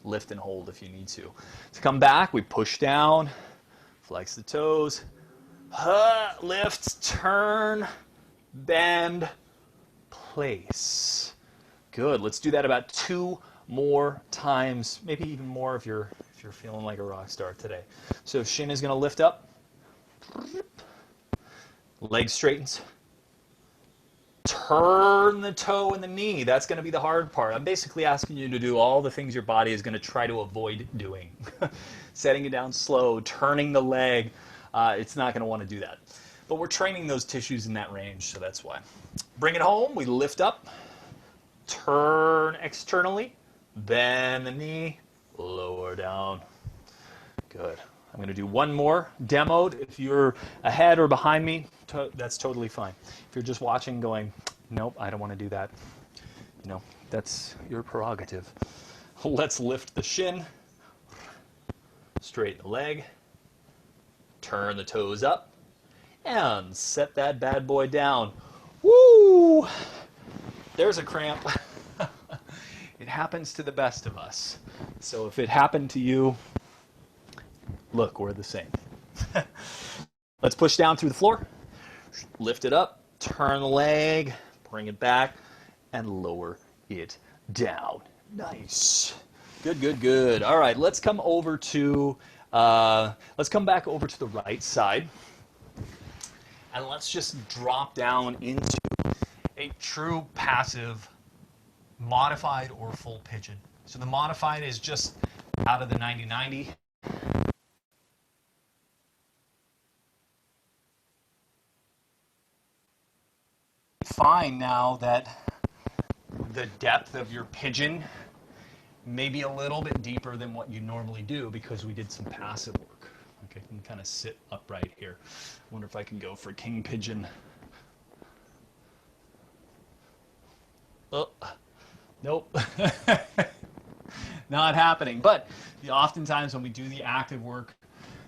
lift and hold if you need to. To come back, we push down, flex the toes, lift, turn, bend, place. Good. Let's do that about 2 more times, maybe even more if you're feeling like a rock star today. So shin is going to lift up. Leg straightens. Turn the toe and the knee. That's going to be the hard part. I'm basically asking you to do all the things your body is going to try to avoid doing. Setting it down slow, turning the leg. It's not going to want to do that. But we're training those tissues in that range, so that's why. Bring it home. We lift up. Turn externally. Bend the knee. Lower down. Good. I'm going to do one more demoed. If you're ahead or behind me, that's totally fine. If you're just watching going, nope, I don't want to do that, that's your prerogative. Let's lift the shin, straighten the leg, turn the toes up, and set that bad boy down. Woo! There's a cramp. It happens to the best of us. So if it happened to you, look, we're the same. Let's push down through the floor. Lift it up, turn the leg, bring it back, and lower it down. Nice. Good, good, good. All right, let's come over to, let's come back over to the right side. And let's just drop down into a true passive, modified or full pigeon. So the modified is just out of the 90-90. Find now that the depth of your pigeon may be a little bit deeper than what you normally do because we did some passive work. Okay, I can kind of sit upright here. I wonder if I can go for king pigeon. Oh, nope. Not happening. But oftentimes when we do the active work,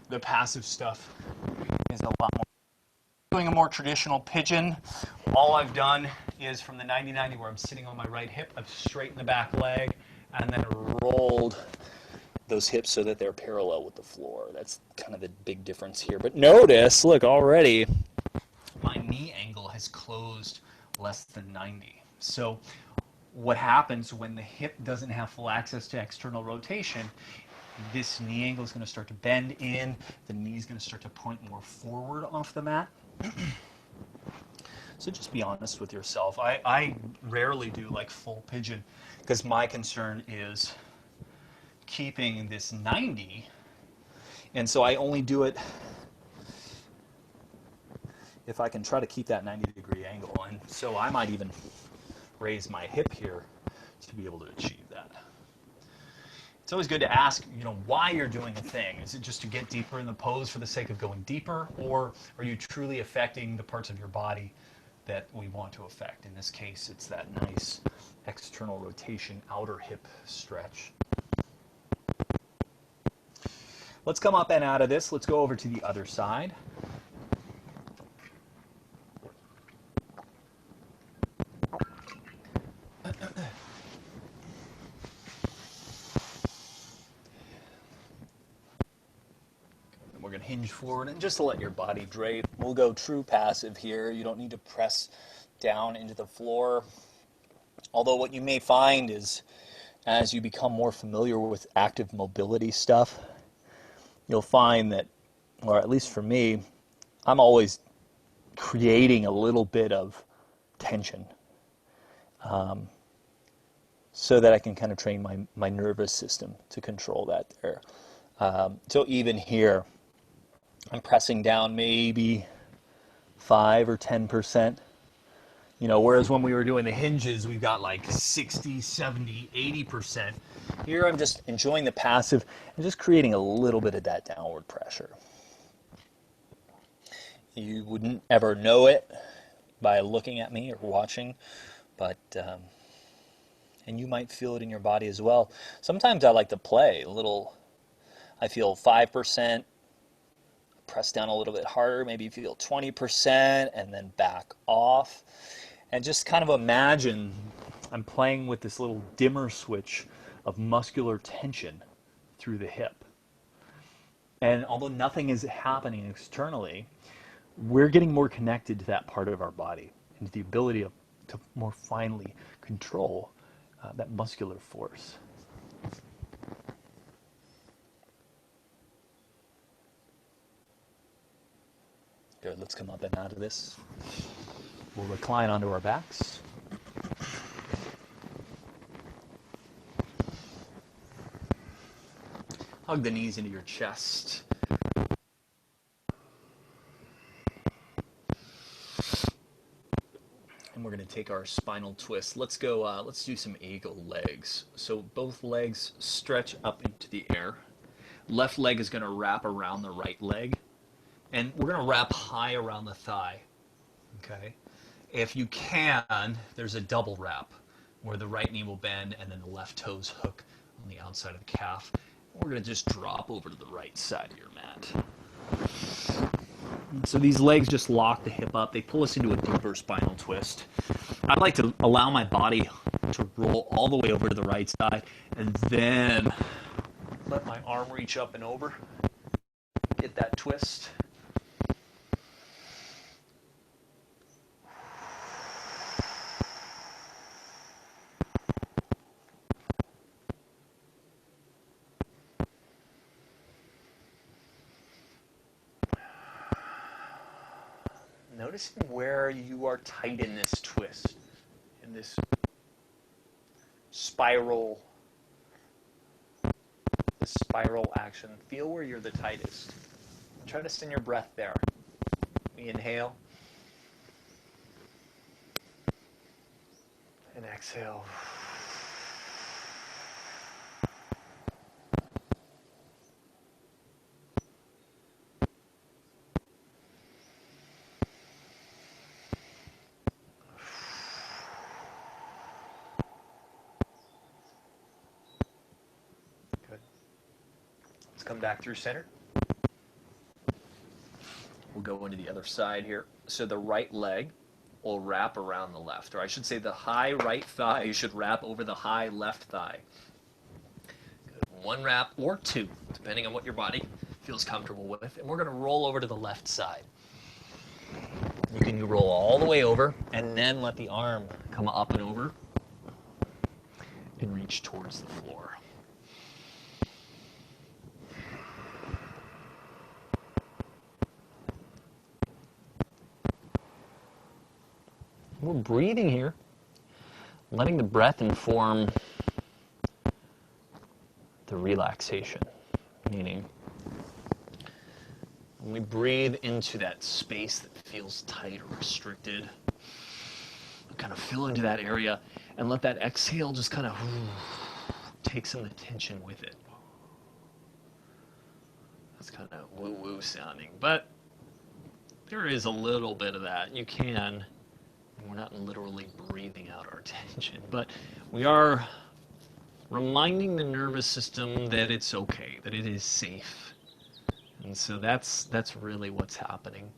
the passive stuff is a lot more. Doing a more traditional pigeon, all I've done is from the 90-90 where I'm sitting on my right hip, I've straightened the back leg and then rolled those hips so that they're parallel with the floor. That's kind of the big difference here. But notice, look, already my knee angle has closed less than 90. So what happens when the hip doesn't have full access to external rotation, this knee angle is going to start to bend in, the knee is going to start to point more forward off the mat. So just be honest with yourself. I rarely do like full pigeon because my concern is keeping this 90, and so I only do it if I can try to keep that 90-degree angle, and so I might even raise my hip here to be able to achieve that. It's always good to ask, why you're doing a thing. Is it just to get deeper in the pose for the sake of going deeper, or are you truly affecting the parts of your body that we want to affect? In this case, it's that nice external rotation, outer hip stretch. Let's come up and out of this. Let's go over to the other side. We're going to hinge forward, and just to let your body drape, we'll go true passive here. You don't need to press down into the floor. Although what you may find is as you become more familiar with active mobility stuff, you'll find that, or at least for me, I'm always creating a little bit of tension so that I can kind of train my nervous system to control that there. So even here, I'm pressing down maybe 5 or 10%. Whereas when we were doing the hinges, we've got like 60, 70, 80%. Here I'm just enjoying the passive and just creating a little bit of that downward pressure. You wouldn't ever know it by looking at me or watching, but and you might feel it in your body as well. Sometimes I like to play a little. I feel 5%, press down a little bit harder, maybe feel 20%, and then back off. And just kind of imagine I'm playing with this little dimmer switch of muscular tension through the hip. And although nothing is happening externally, we're getting more connected to that part of our body and to the ability to more finely control that muscular force. Good, let's come up and out of this. We'll recline onto our backs. Hug the knees into your chest. And we're going to take our spinal twist. Let's go, let's do some eagle legs. So both legs stretch up into the air. Left leg is going to wrap around the right leg. And we're going to wrap high around the thigh. Okay? If you can, there's a double wrap where the right knee will bend and then the left toes hook on the outside of the calf. We're going to just drop over to the right side of your mat. So these legs just lock the hip up. They pull us into a deeper spinal twist. I'd like to allow my body to roll all the way over to the right side and then let my arm reach up and over. Get that twist. Noticing where you are tight in this twist, in this spiral action. Feel where you're the tightest. Try to send your breath there. We inhale and exhale. Come back through center. We'll go into the other side here. So the right leg will wrap around the left, or I should say the high right thigh should wrap over the high left thigh. Good. One wrap or two, depending on what your body feels comfortable with. And we're going to roll over to the left side. You can roll all the way over and then let the arm come up and over and reach towards the floor. We're breathing here, letting the breath inform the relaxation, meaning when we breathe into that space that feels tight or restricted, kind of fill into that area and let that exhale just kind of take some attention with it. That's kind of woo-woo sounding, but there is a little bit of that. You can. We're not literally breathing out our tension, but we are reminding the nervous system that it's okay, that it is safe. And so that's really what's happening.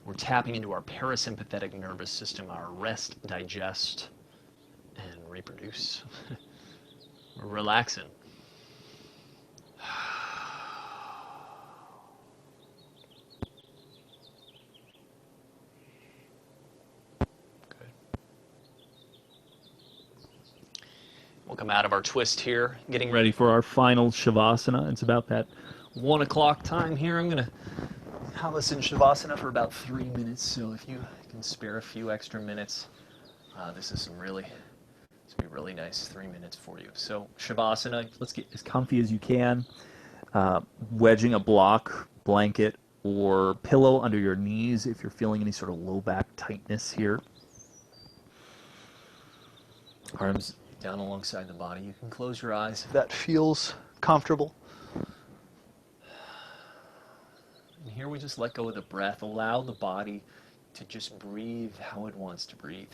We're tapping into our parasympathetic nervous system, our rest, digest, and reproduce. We're relaxing. We'll come out of our twist here, getting ready for our final Shavasana. It's about that 1 o'clock time here. I'm going to have us in Shavasana for about 3 minutes, so if you can spare a few extra minutes, this is going to be really nice 3 minutes for you. So Shavasana, let's get as comfy as you can, wedging a block, blanket, or pillow under your knees if you're feeling any sort of low back tightness here. Arms down alongside the body. You can close your eyes if that feels comfortable. And here we just let go of the breath. Allow the body to just breathe how it wants to breathe.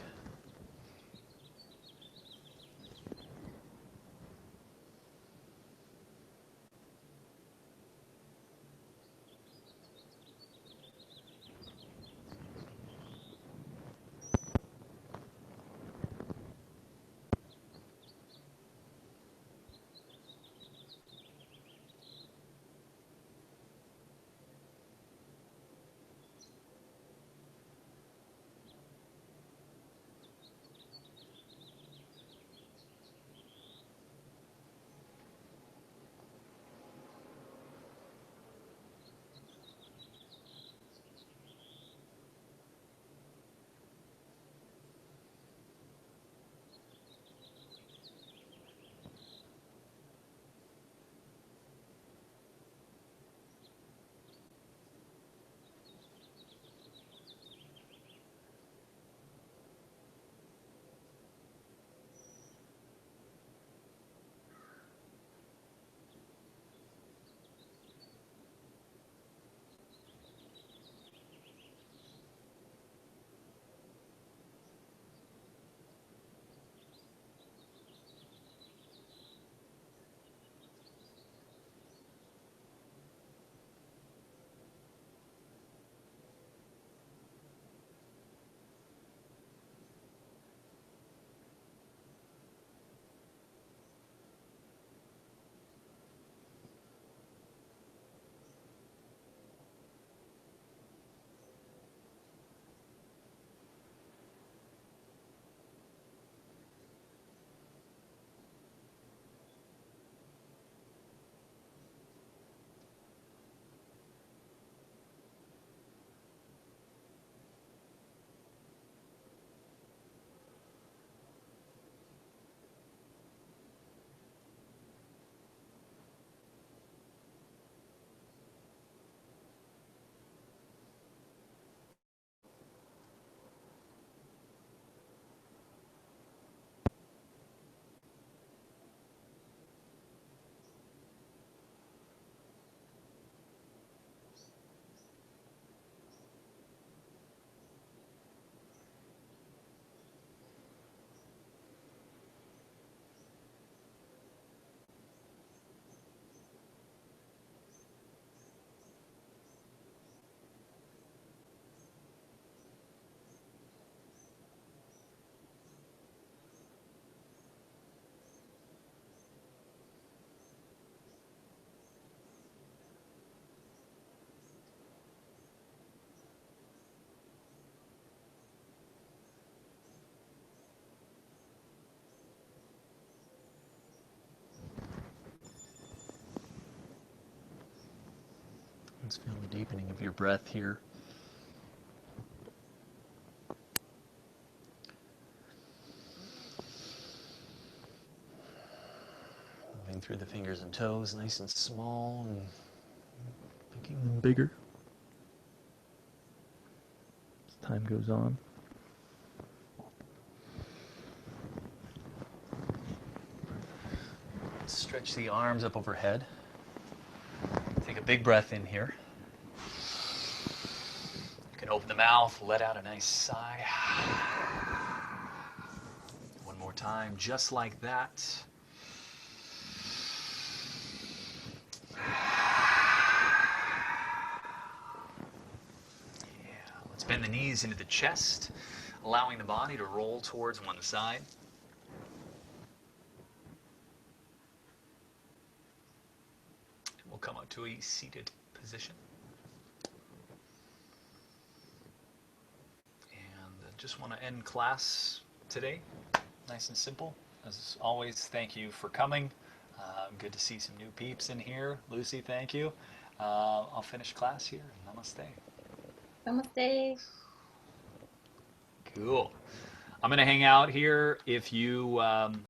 Let's feel the deepening of your breath here. Moving through the fingers and toes, nice and small, and making them bigger as time goes on. Stretch the arms up overhead. Take a big breath in here. You can open the mouth, let out a nice sigh. One more time, just like that. Yeah, let's bend the knees into the chest, allowing the body to roll towards one side. We'll come up to a seated position. And just want to end class today, nice and simple. As always, thank you for coming. Good to see some new peeps in here. Lucy, thank you. I'll finish class here. Namaste. Namaste. Cool. I'm going to hang out here. If you